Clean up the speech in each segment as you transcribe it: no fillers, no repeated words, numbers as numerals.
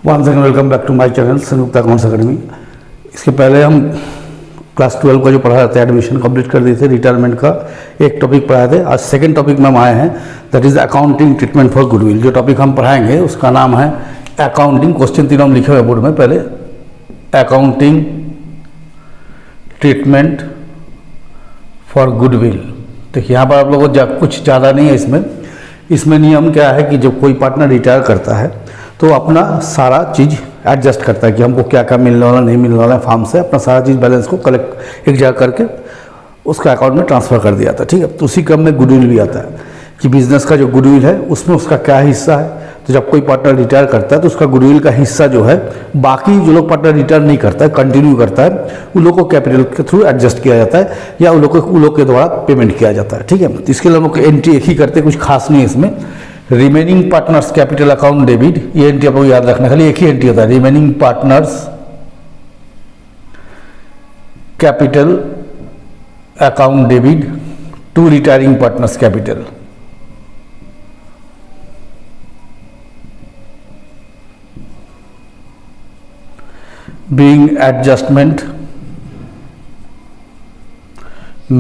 One second, welcome back to my channel Sanyukt accounts academy. इसके पहले हम क्लास 12 का जो पढ़ा था एडमिशन कंप्लीट कर दिए थे, रिटायरमेंट का एक टॉपिक पढ़ाए थे। आज सेकंड टॉपिक में हम आए हैं, that is accounting treatment for goodwill. जो टॉपिक हम पढ़ाएंगे उसका नाम है अकाउंटिंग, क्वेश्चन तीनों हम लिखे हुए बोर्ड में। पहले अकाउंटिंग ट्रीटमेंट फॉर गुडविल। देखिए यहाँ पर आप लोगों को कुछ ज़्यादा नहीं है इसमें नियम क्या है कि जब कोई पार्टनर रिटायर करता है तो अपना सारा चीज़ एडजस्ट करता है कि हमको क्या क्या मिलने वाला नहीं मिलने वाला है, फार्म से अपना सारा चीज़ बैलेंस को कलेक्ट एक जगह करके उसका अकाउंट में ट्रांसफ़र कर दिया था। ठीक है, तो उसी क्रम में गुडविल भी आता है कि बिजनेस का जो गुडविल है उसमें उसका क्या हिस्सा है। तो जब कोई पार्टनर रिटायर करता है तो उसका गुडविल का हिस्सा जो है, बाकी जो लोग पार्टनर रिटायर नहीं करता है, कंटिन्यू करता है, उन लोगों को कैपिटल के थ्रू एडजस्ट किया जाता है या उन लोग के द्वारा पेमेंट किया जाता है। ठीक है, तो इसके लिए हम लोग एंट्री एक ही करते हैं, कुछ खास नहीं है इसमें। Remaining partners capital account debit, ये एंट्री आप लोग याद रखना, खाली एक ही एंट्री होता है, remaining partners capital account debit to retiring partners capital. being adjustment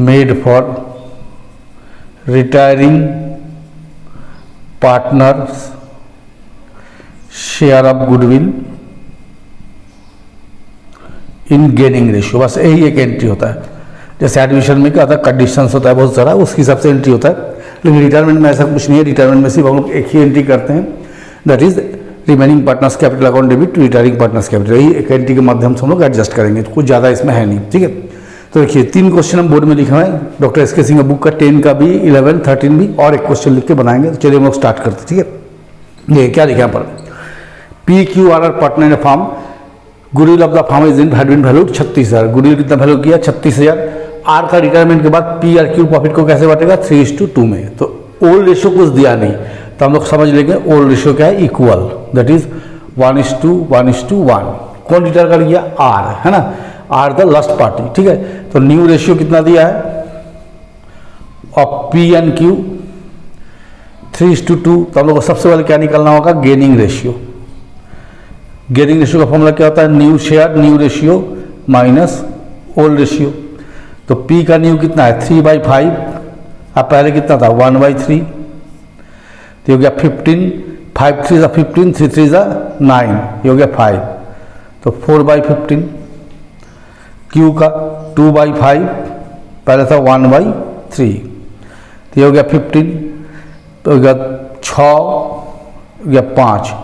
made for retiring partners share of goodwill in gaining ratio। बस यही एक एंट्री होता है। जैसे एडमिशन में क्या होता है, कंडीशंस होता है बहुत सारा, उसके हिसाब से एंट्री होता है। लेकिन रिटायरमेंट में ऐसा कुछ नहीं है। रिटायरमेंट में सिर्फ हम लोग एक ही एंट्री करते हैं, that is remaining partners capital account debit to retiring partners capital. यही एक एंट्री के माध्यम से हम लोग एडजस्ट करेंगे, तो कुछ ज़्यादा इसमें है नहीं। ठीक है, तो देखिए 3 क्वेश्चन हम बोर्ड में लिखे हुए हैं, डॉक्टर एस के सिंह बुक का 10 का भी, 11, 13 भी, और एक क्वेश्चन लिख के बनाएंगे। तो चलिए हम लोग स्टार्ट करते। ठीक है, ये क्या लिखे यहाँ पर, P Q R partner in firm, goodwill of the firm is in valued 36,000। Goodwill कितना वैल्यू किया, 36,000। आर का रिटायरमेंट के बाद पी आर क्यू प्रॉफिट को कैसे बांटेगा, 3:2 में। तो ओल्ड रेशियो कुछ दिया नहीं, तो हम लोग समझ लेंगे ओल्ड रेशियो क्या है, इक्वल, दैट इज 1:1:1। कौन रिटायर कर गया, आर है ना, आर द लास्ट पार्टी। ठीक है, तो न्यू रेशियो कितना दिया है और पी एन क्यू 3:2। तो हम लोग को सबसे पहले क्या निकालना होगा, गेनिंग रेशियो। गेनिंग रेशियो का फॉर्मूला क्या होता है, new share new ratio minus old ratio. तो पी का न्यू कितना है, 3/5। अब पहले कितना था, 1/3। तो हो गया 15, 5 3 15, 3 3 9, ये हो गया 5। तो 4/15। क्यू का 2/5, पहले था 1/3, तो ये हो गया 15। तो हो गया 6, हो गया 5,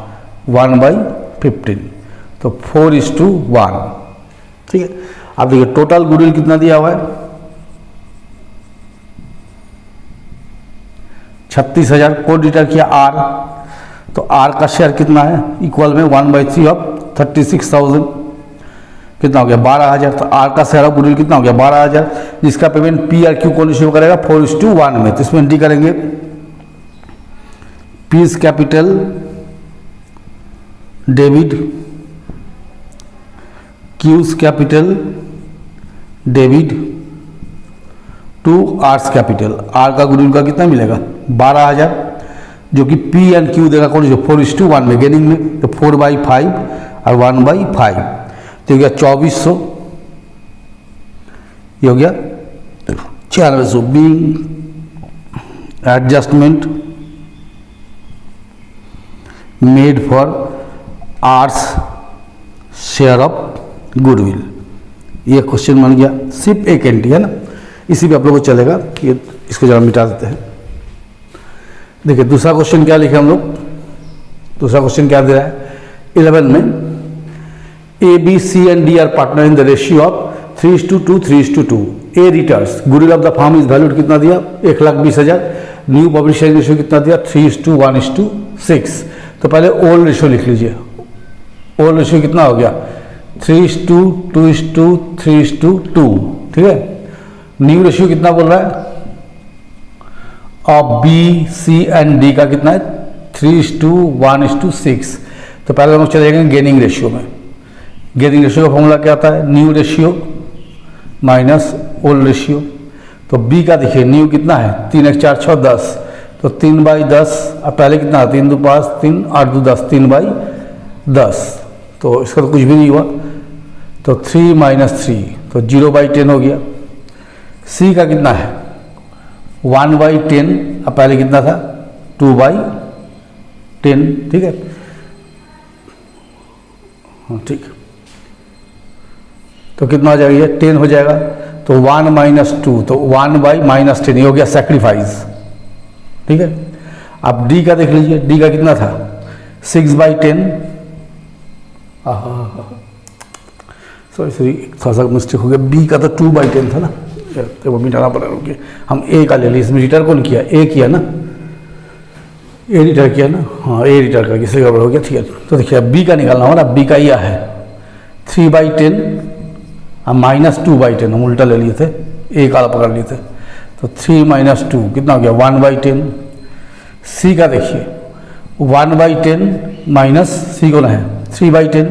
1/15। तो 4:1। ठीक है, अब देखिए टोटल गुडविल कितना दिया हुआ है, 36,000। कौन रिटायर किया, आर। तो आर का शेयर कितना है, इक्वल में 1/3 ऑफ 36,000, कितना हो गया 12,000। तो आर का शेयर ऑफ गुडविल कितना हो गया 12,000, जिसका पेमेंट पी आर क्यू कौन रिसीव करेगा, 4:1 में। तो इसमें एंट्री करेंगे P's capital debit Q's capital debit to R's capital. R का गुडविल का कितना मिलेगा, 12,000, जो कि पी एंड क्यू देगा कौन, जो 4:1 में गेनिंग में। तो 4/5 और 1/5, तो हो गया 2400, ये हो गया 9400। Being adjustment made for R's share of goodwill. ये क्वेश्चन बन गया, सिर्फ एक एंट्री है ना, इसी पे आप लोगों को चलेगा। ये इसको जरा मिटा देते हैं। देखिए दूसरा क्वेश्चन क्या लिखे हम लोग, दूसरा क्वेश्चन क्या दे रहा है, 11 में A B C and D are partner in the ratio of 3:2 3:2। A returns goodwill of the firm is valued कितना दिया, 1,20,000। न्यू पब्लिक शेयरिंग रेशियो कितना दिया, 3:1:6। तो पहले ओल्ड रेशियो लिख लीजिए। ओल्ड रेशियो कितना हो गया, 3:2 3:2। ठीक है, न्यू रेशियो कितना बोल रहा है, और बी सी एंड डी का कितना है, 3:1:6। तो पहले हम लोग चले जाएंगे गेनिंग रेशियो में। गेनिंग रेशियो का फॉर्मूला क्या आता है, new ratio minus old ratio. तो बी का देखिए न्यू कितना है, 3 1 4 6 10, तो 3/10। अब पहले कितना, 3 2 5 3 8 2 10, 10, तो इसका तो कुछ भी नहीं हुआ, तो 3 माइनस 3, तो 0/10 हो गया। सी का कितना है 1/10, अब पहले कितना था 2/10, ठीक है, हाँ ठीक, तो कितना हो जाएगा, ये 10 हो जाएगा, तो 1 माइनस 2, तो 1/-10, ये हो गया सेक्रीफाइस, ठीक है। अब डी का देख लीजिए, डी का कितना था 6/10, सॉरी थोड़ा सा मिस्टेक हो गया, बी का तो 2/10 था ना, तो वो मिटाना पड़ा, रुकिए, हम ए का ले लिए, इसमें रिटर कौन किया, ए किया ना, ए रिटर किया ना, हाँ ए रिटर करके इसलिए गड़बड़ हो गया, ठीक है। तो देखिए बी का निकालना होगा ना, बी का यह है 3/10 और -2/10, हम उल्टा ले लिए थे, ए का पकड़ लिए थे, तो 3 माइनस 2 कितना हो गया 1/10। सी का देखिए 1/10 माइनस सी को ना है 3/10,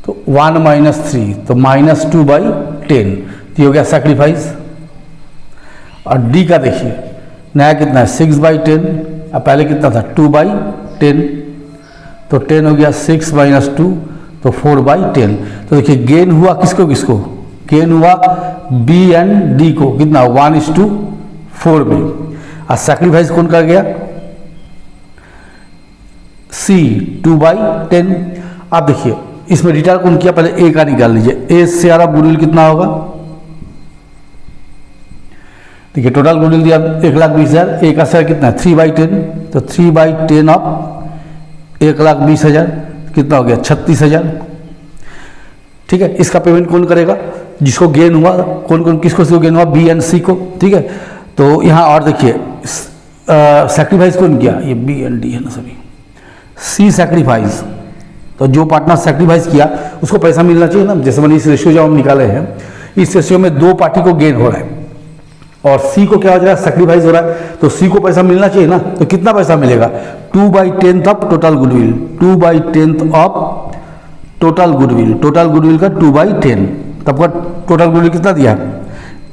तो 1 माइनस 3, तो -2/10, ये हो गया सेक्रीफाइस। और डी का देखिए नया कितना है 6/10, अब पहले कितना था 2/10, तो 10 हो गया 6 माइनस 2, तो 4/10। तो देखिए गेन हुआ किसको किसको, गेन हुआ बी एंड डी को, कितना 1:4 में, और सेक्रीफाइस कौन कर गया सी 2/10। अब देखिए इसमें रिटर्न कौन किया, पहले ए का निकाल लीजिए, ए से आर ऑफ गुडविल कितना होगा, देखिए टोटल गुडविल दिया 1,20,000, ए का शेयर कितना है 3/10, तो 3/10 ऑफ 1,20,000 कितना हो गया 36,000, ठीक है। इसका पेमेंट कौन करेगा, जिसको गेन हुआ, कौन कौन किसको गेन हुआ, बी एंड सी को, ठीक है। तो यहाँ और देखिए सेक्रीफाइस कौन किया, ये बी एंड डी है ना सभी, सी सेक्रीफाइस, तो जो पार्टनर सेक्रीफाइस किया उसको पैसा मिलना चाहिए ना, जैसे मैंने इस रेशियो जो हम निकाले हैं, इस रेशियो में दो पार्टी को गेन हो रहा है और सी को क्या हो रहा है सेक्रीफाइस हो रहा है, तो सी को पैसा मिलना चाहिए ना, तो कितना पैसा मिलेगा 2/10 of total goodwill, 2/10 of total goodwill, total goodwill का 2/10, तब का टोटल गुडविल कितना दिया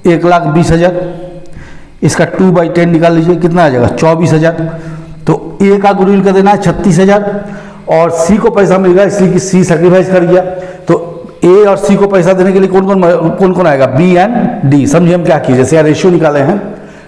1,20,000, इसका 2/10 निकाल लीजिए कितना आ जाएगा 24,000, तो ए का गुडविल का देना है 36,000 और सी को पैसा मिल गया इसलिए कि सी सेक्रीफाइस कर गया, तो ए और सी को पैसा देने के लिए कौन कौन आएगा, बी एंड डी। समझिए हम क्या किए, जैसे यार रेशियो निकाले हैं,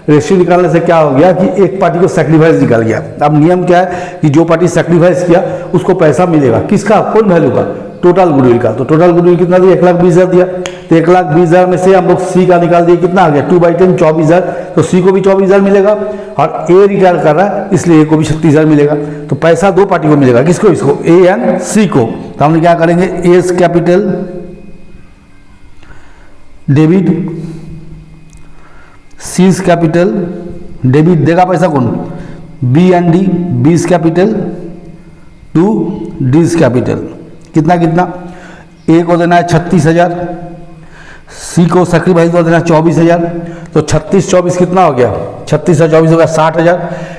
रेशियो निकालने से क्या हो गया कि एक पार्टी को सेक्रीफाइस निकल गया। अब नियम क्या है कि जो पार्टी सेक्रीफाइस किया उसको पैसा मिलेगा, किसका, कौन वैल्यू का, टोटल गुडविल का। तो टोटल गुडविल कितना दिया 1,20,000 दिया, तो 1,20,000 में से हम लोग सी का निकाल दिए, कितना आ गया 2/10 24,000, तो सी को भी 24,000 मिलेगा और ए रिटायर कर रहा है इसलिए ए को भी 36,000 मिलेगा। तो पैसा दो पार्टी को मिलेगा, किसको, इसको ए एंड सी को। तो हम क्या करेंगे, A's capital debit, C's capital debit, देगा पैसा कौन, B and D, B's capital to D's capital, कितना कितना, ए को देना है 36,000, सी को सेक्रीफाइस को देना है 24,000, तो 36-24 कितना हो गया, 36 और 24 हो गया 60,000।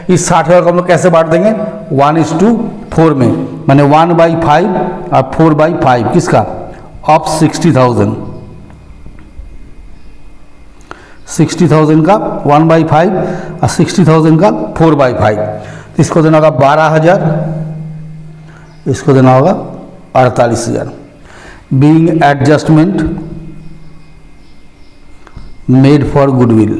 इस 60,000 को हम लोग कैसे बांट देंगे 1:4 में, माने 1/5 और 4/5 किसका, ऑफ 60,000, 60,000 का 1/5 और 60,000 का 4/5, तो इसको देना होगा 12,000, इसको देना होगा 48,000। Being adjustment made for goodwill.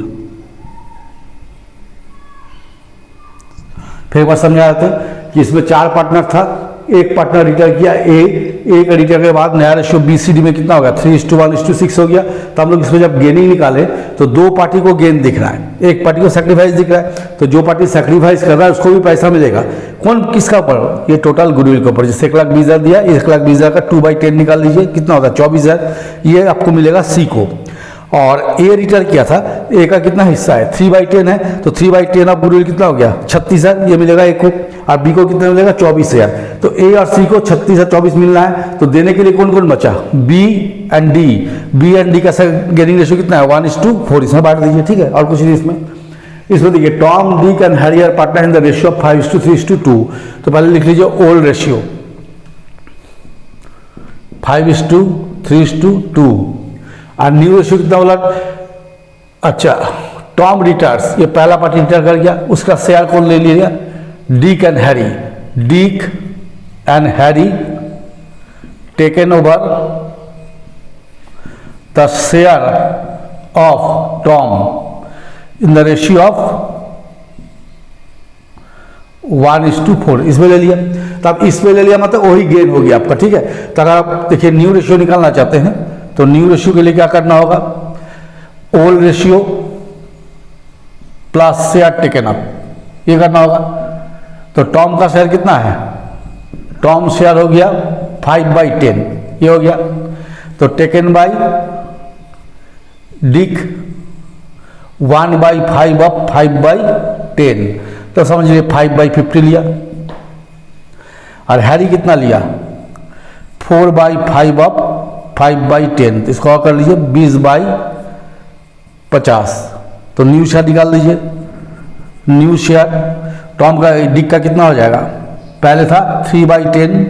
फिर एक बार समझा जाते कि इसमें 4 पार्टनर था, एक पार्टनर रिटर्न किया ए का रिटर्न के बाद नया रेशियो BCD में कितना हो गया 3:1:6 हो गया। तो हम लोग इसमें जब गेनिंग निकाले तो दो पार्टी को गेन दिख रहा है, एक पार्टी को सेक्रीफाइस दिख रहा है, तो जो पार्टी सेक्रीफाइस कर रहा है उसको भी पैसा मिलेगा। कौन किसका ऊपर, ये टोटल गुडविल के ऊपर, जैसे 1,20,000 दिया, 1,20,000 का 2/10 निकाल लीजिए, कितना होता है 24,000, ये आपको मिलेगा सी को। और ए रिटर्न किया था, ए का कितना हिस्सा है 3/10 है, तो 3/10 ऑफ गुडविल कितना हो गया 36,000, ये मिलेगा ए को, और बी को कितना मिलेगा 24,000। तो ए और सी को 36 और 24 मिलना है, तो देने के लिए कौन कौन बचा, B and D, B and D का गेनिंग रेशियो कितना है 1:4, इसमें बांट दीजिए, ठीक है। और कुछ नहीं इसमें देखिए Tom Dick and Harry are partner in the ratio of 5:3:2, तो पहले लिख लीजिए ओल्ड रेशियो 5:3:2 और न्यू रेशियो कितना बोला, अच्छा टॉम रिटायर्स, ये पहला पार्टी रिटायर कर गया, उसका शेयर कौन ले लिया, Dick and Harry, Dick and Harry taken over the share of Tom in the ratio of 1:4। इसमें ले लिया, तो अब इसमें ले लिया मतलब वही गेन हो गया आपका, ठीक है। तो अगर आप देखिए न्यू रेशियो निकालना चाहते हैं तो न्यू रेशियो के लिए क्या करना होगा, old ratio plus share taken up, ये करना होगा। तो टॉम का शेयर कितना है, टॉम शेयर हो गया 5/10, ये हो गया। तो टेकन बाई डिक 1/5 ऑफ 5/10, तो समझिए 5/50 लिया। और हैरी कितना लिया 4/5 ऑफ 5/10, तो इसको और कर लीजिए 20/50। तो न्यू शेयर निकाल लीजिए, न्यू शेयर टॉम का डिक का कितना हो जाएगा, पहले था 3/10,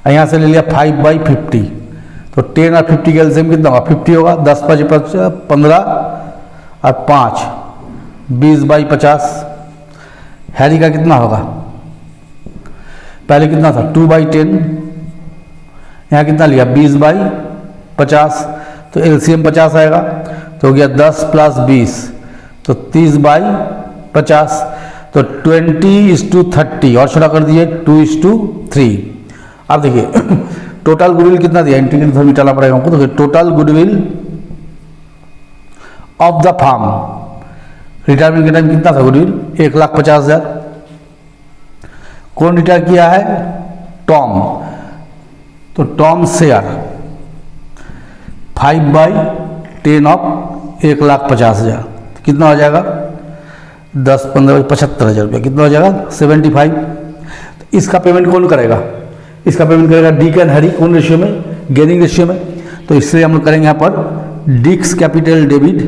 यहाँ से ले लिया 5/50, तो 10 और 50 के एलसीएम कितना होगा 50 होगा, 10 × 5 = 15 और 5 20/50। हैरी का कितना होगा, पहले कितना था 2/10, यहाँ कितना लिया 20/50, तो एलसीएम 50 आएगा, तो हो गया 10 + 20 तो 30/50, तो 20:30 और छोटा कर दिए 2:3। अब देखिए टोटल गुडविल कितना दिया, इंटीग्रेट फॉर्म मिटाना पड़ेगा हमको। तो total goodwill of the firm retirement के टाइम कितना था गुडविल 1,50,000। कौन रिटायर किया है, टॉम, तो टॉम शेयर 5/10 ऑफ 1,50,000, कितना हो जाएगा 10, 15, 75,000 रुपया, कितना हो जाएगा 75। तो इसका पेमेंट कौन करेगा, इसका पेमेंट करेगा डिक एंड हैरी, कौन रेशियो में, गेनिंग रेशियो में। तो इसलिए हम लोग करेंगे यहाँ पर Dick's capital debit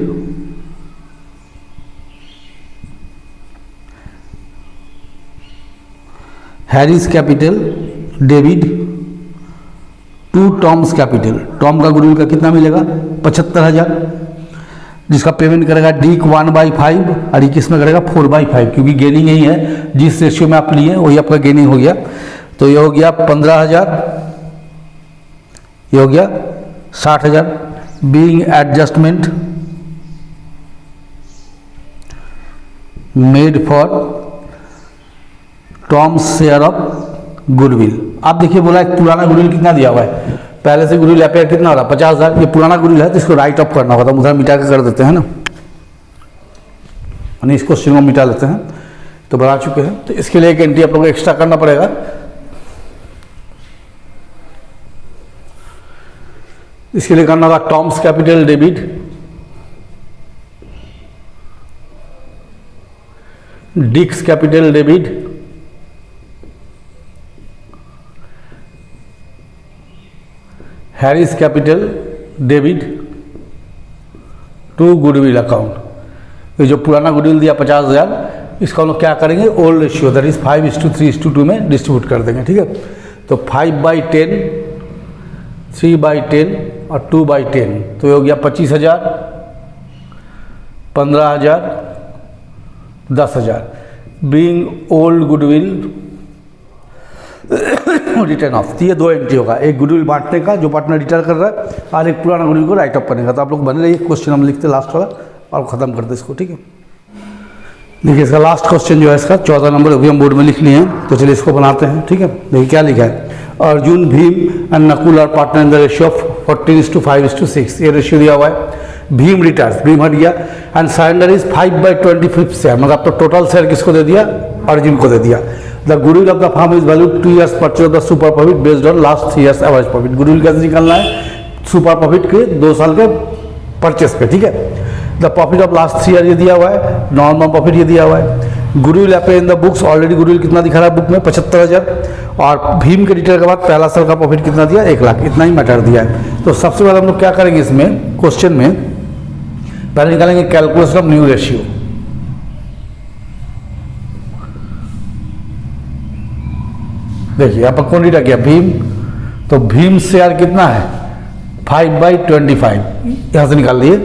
Harry's capital debit to Tom's capital. Tom का गुडविल का कितना मिलेगा 75,000, जिसका पेमेंट करेगा डिक 1/5 और किस में करेगा 4/5, क्योंकि गेनिंग यही है, जिस रेशियो में आप लिए वही आपका गेनिंग हो गया। तो ये हो गया 15,000, ये हो गया 60,000। Being adjustment made for Tom's share of goodwill. आप देखिए बोला एक पुराना गुडविल कितना दिया हुआ है, पहले से गुडविल अपेयर कितना हो रहा है 50,000, ये पुराना गुडविल है तो इसको राइट ऑफ करना होगा, तो उधर मिटा के कर देते हैं ना, यानी इस क्वेश्चन को मिटा लेते हैं। तो बना चुके हैं, तो इसके लिए एक एंट्री आप लोगों को एक्स्ट्रा करना पड़ेगा। इसके लिए करना होगा Tom's capital debit Dick's capital debit Harry's capital debit to goodwill account. ये जो पुराना गुडविल दिया 50,000, इसका हम लोग क्या करेंगे ओल्ड रेशियो दैट इज 5:3:2 में डिस्ट्रीब्यूट कर देंगे, ठीक है। तो 5/10, 3/10 और 2/10, तो ये हो गया 25,000, 15,000, 10,000। Being old goodwill return of, तो ये दो एंट्री होगा, एक गुडविल बांटने का जो पार्टनर रिटर्न कर रहा है और एक पुराना गुडविल को राइट ऑफ करने का। तो आप लोग बने रहिए, क्वेश्चन हम लिखते लास्ट वाला और ख़त्म करते इसको, ठीक है। देखिए इसका लास्ट क्वेश्चन जो है इसका 14 नंबर अभी हम बोर्ड में लिख लिए हैं, तो चलिए इसको बनाते हैं, ठीक है। देखिए क्या लिखा है, Arjun Bhim and Nakul are partner in the ratio of 14:5:6, ये रेशियो दिया हुआ है। भीम रिटायर्स, भीम हट गया एंड सरेंडर इज 5/25 शेयर, मतलब तो टोटल शेयर किसको दे दिया, अर्जुन को दे दिया। The goodwill of the firm is value 2 years purchase of the super profit based on last 3 years average profit. Goodwill कैसे निकालना है, सुपर प्रॉफिट के 2 साल के परचेस पे, ठीक है। The profit of last 3 year ये दिया हुआ है, नॉर्मल प्रॉफिट ये दिया हुआ है। गुडविल अपे in the books, already goodwill कितना दिखा रहा है बुक में 75,000, और भीम के रिटर्न के बाद पहला साल का प्रॉफिट कितना दिया 1 लाख, इतना ही मैटर दिया है। तो सबसे पहले हम लोग क्या करेंगे इसमें क्वेश्चन में, पहले निकालेंगे कैलकुलेशन ऑफ न्यू रेशियो। देखिए यहाँ पर कौन रिटर्न किया, भीम, तो भीम शेयर कितना है 5/25, यहाँ से निकाल लिए।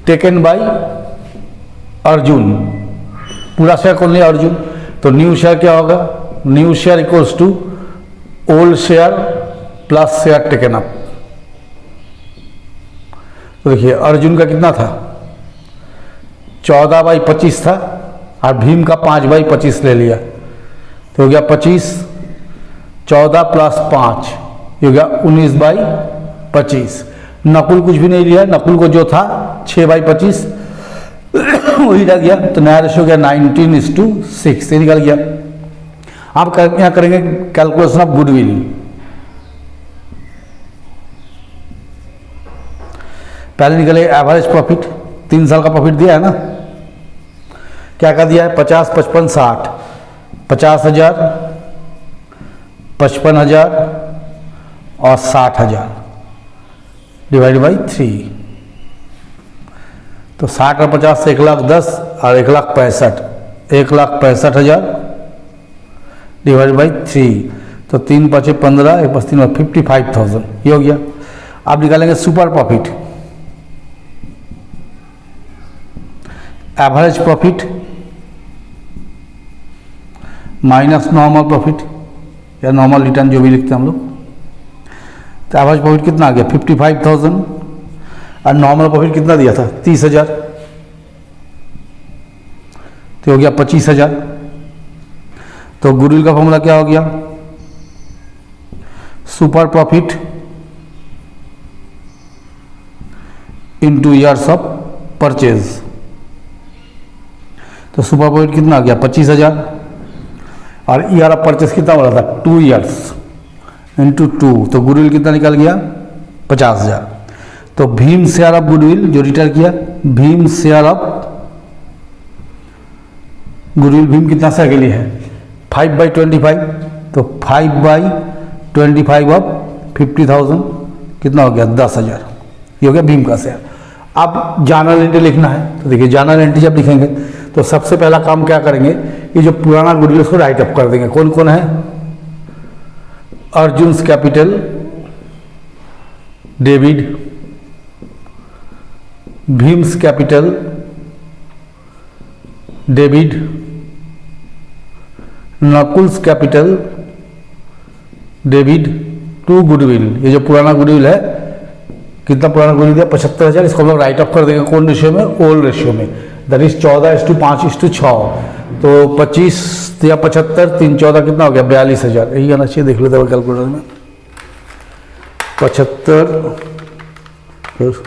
टेकन बाई अर्जुन, पूरा शेयर कौन लिया अर्जुन, तो न्यू शेयर क्या होगा new share equals to old share plus share taken up. तो देखिए अर्जुन का कितना था, 14/25 था और भीम का 5/25 ले लिया, तो हो गया 25, 14 प्लस 5 हो गया 19/25। नकुल कुछ भी नहीं लिया, नकुल को जो था 6/25 वही रह गया, तो नया रेशियो हो गया 19:6, ये निकल गया। आप यहाँ करेंगे कैलकुलेशन ऑफ गुडविल। पहले निकले एवरेज प्रॉफिट, 3 साल का प्रॉफिट दिया है ना, क्या क्या दिया है, 50, 55, 60, 50,000, 55,000 और 60,000 डिवाइड बाई 3। तो 60 और 50 से 1,10,000 और 1,65,000, 1,65,000 डिवाइड बाई 3, तो 3 × 5 = 15, 1 + 3 = 55,000, ये हो गया। अब निकालेंगे super profit, average profit minus normal profit या नॉर्मल रिटर्न जो भी लिखते हैं हम लोग। तो एवरेज प्रॉफिट कितना आ गया 55,000 और नॉर्मल प्रॉफिट कितना दिया था 30,000, तो हो गया 25,000। तो गुडविल का फॉर्मूला क्या हो गया, super profit into years of purchase. तो सुपर प्रॉफिट कितना आ गया 25,000 और ईयर ऑफ परचेस कितना बोला था 2 ईयर्स इंटू 2, तो गुडविल कितना निकल गया 50,000। तो भीम शेयर ऑफ गुडविल जो रिटर्न किया, Bhim share of goodwill, Bhim कितना शेयर के लिए है 5/25, तो 5/25 ऑफ 50,000 कितना हो गया 10,000, ये हो गया भीम का शेयर। अब जर्नल एंट्री लिखना है, तो देखिए जर्नल एंट्री जब लिखेंगे तो सबसे पहला काम क्या करेंगे, ये जो पुराना गुडविल उसको राइट अप कर देंगे। कौन कौन है, अर्जुन्स capital, David, Bheem's capital, David, Nakul's capital, David, to goodwill. ये जो पुराना गुडविल है, कितना पुराना गुडविल दिया 75,000, इसको हम लोग राइट अप कर देंगे कौन रेशियो में, ओल्ड रेशियो में, दैट इज 14:5:6। तो 25 या 75, 3 14 कितना हो गया 42,000, यही आना चाहिए, देख लेते हैं कैलकुलेटर में।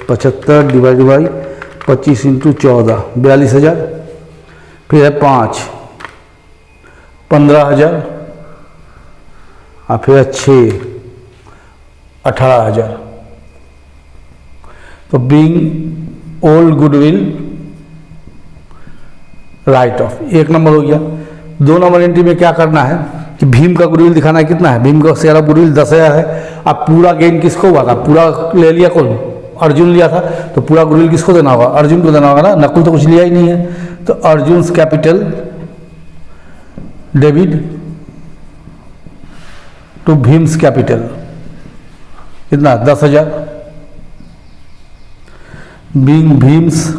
75 डिवाइड बाई 25 × 14 42,000, फिर है 5 15,000 और फिर है 6 18,000। तो being old goodwill right of, 1 number हो गया। 2 नंबर एंट्री में क्या करना है कि भीम का गुडविल दिखाना है, कितना है, भीम का शेयर ऑफ गुडविल 10,000 है। अब पूरा गेन किसको हुआ था, पूरा ले लिया कौन, अर्जुन लिया था, तो पूरा गुडविल किसको देना होगा, अर्जुन को देना होगा ना, नकुल तो कुछ लिया ही नहीं है। तो Arjun capital debit to Bhim's capital कितना 10,000, being Bhim's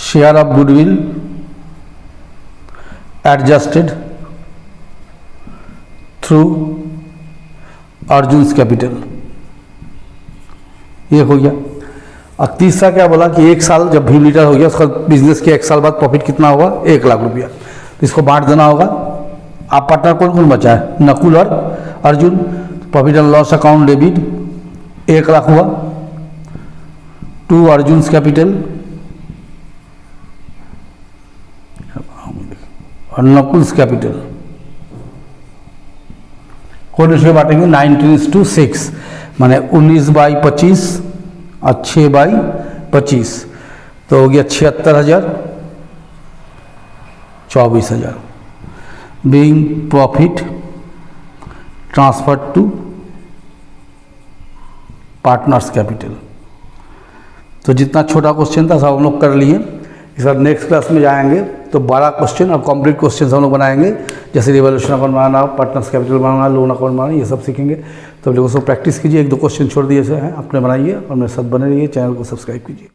share of goodwill adjusted through Arjun's capital, ये हो गया। और तीसरा क्या बोला कि 1 साल जब भीम लीटर हो गया उसका बिजनेस के 1 साल बाद प्रॉफिट कितना होगा 1 लाख रुपया, तो इसको बांट देना होगा। आप पार्टनर कौन कौन बचा है, नकुल और Arjun. Profit and loss account debit 1 lakh हुआ टू अर्जुन्स कैपिटल और नकुल्स कैपिटल। कौन रेशियो बांटेंगे 19:6, माने 19/25 और 6/25, तो हो गया 76,000 24,000। Being profit transfer to partners capital. तो जितना छोटा क्वेश्चन था सब हम लोग कर लिए। इस बार नेक्स्ट क्लास में जाएंगे तो 12 क्वेश्चन और कॉम्प्लीट क्वेश्चन हम लोग बनाएंगे, जैसे रिवॉल्यूशन अकाउंट बनाना, पार्टनर्स कैपिटल बनाना, लोन अकाउंट बनाना, ये सब सीखेंगे। तो लोगों से प्रैक्टिस कीजिए, 1-2 क्वेश्चन छोड़ दिए हैं अपने बनाइए और मेरे साथ बने रहिए, चैनल को सब्सक्राइब कीजिए।